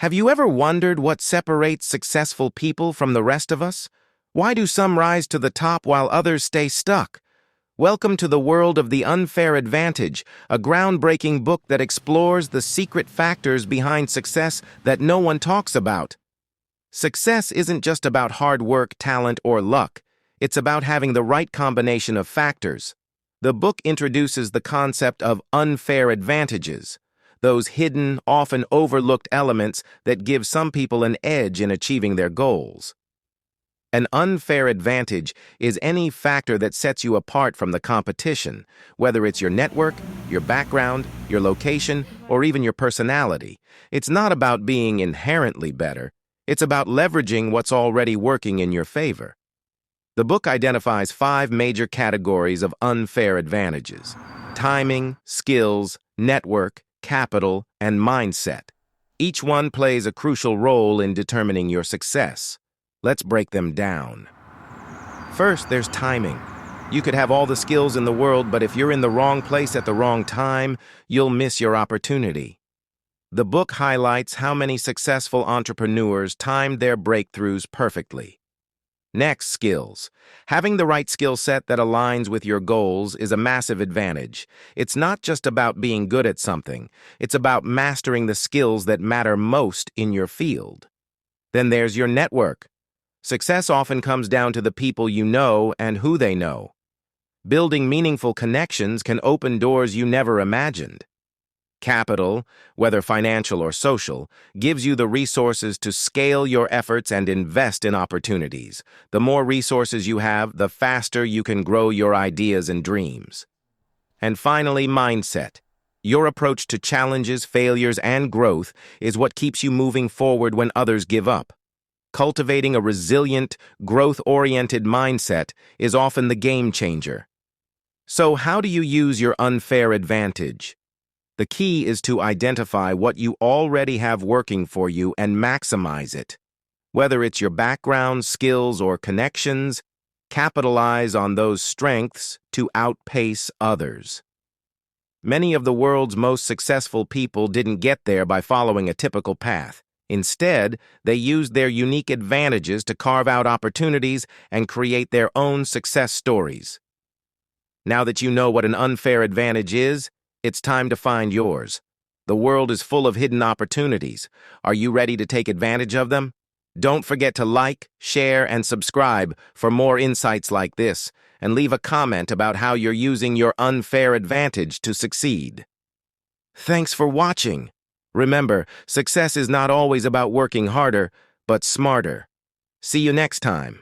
Have you ever wondered what separates successful people from the rest of us? Why do some rise to the top while others stay stuck? Welcome to the world of The Unfair Advantage, a groundbreaking book that explores the secret factors behind success that no one talks about. Success isn't just about hard work, talent, or luck. It's about having the right combination of factors. The book introduces the concept of unfair advantages, those hidden, often overlooked elements that give some people an edge in achieving their goals. An unfair advantage is any factor that sets you apart from the competition, whether it's your network, your background, your location, or even your personality. It's not about being inherently better. It's about leveraging what's already working in your favor. The book identifies 5 major categories of unfair advantages: timing, skills, network, capital, and mindset. Each one plays a crucial role in determining your success. Let's break them down. First, there's timing. You could have all the skills in the world, but if you're in the wrong place at the wrong time, you'll miss your opportunity. The book highlights how many successful entrepreneurs timed their breakthroughs perfectly. Next, skills. Having the right skill set that aligns with your goals is a massive advantage. It's not just about being good at something. It's about mastering the skills that matter most in your field. Then there's your network. Success often comes down to the people you know and who they know. Building meaningful connections can open doors you never imagined. Capital, whether financial or social, gives you the resources to scale your efforts and invest in opportunities. The more resources you have, the faster you can grow your ideas and dreams. And finally, mindset. Your approach to challenges, failures, and growth is what keeps you moving forward when others give up. Cultivating a resilient, growth-oriented mindset is often the game changer. So how do you use your unfair advantage? The key is to identify what you already have working for you and maximize it. Whether it's your background, skills, or connections, capitalize on those strengths to outpace others. Many of the world's most successful people didn't get there by following a typical path. Instead, they used their unique advantages to carve out opportunities and create their own success stories. Now that you know what an unfair advantage is, it's time to find yours. The world is full of hidden opportunities. Are you ready to take advantage of them? Don't forget to like, share, and subscribe for more insights like this, and leave a comment about how you're using your unfair advantage to succeed. Thanks for watching. Remember, success is not always about working harder, but smarter. See you next time.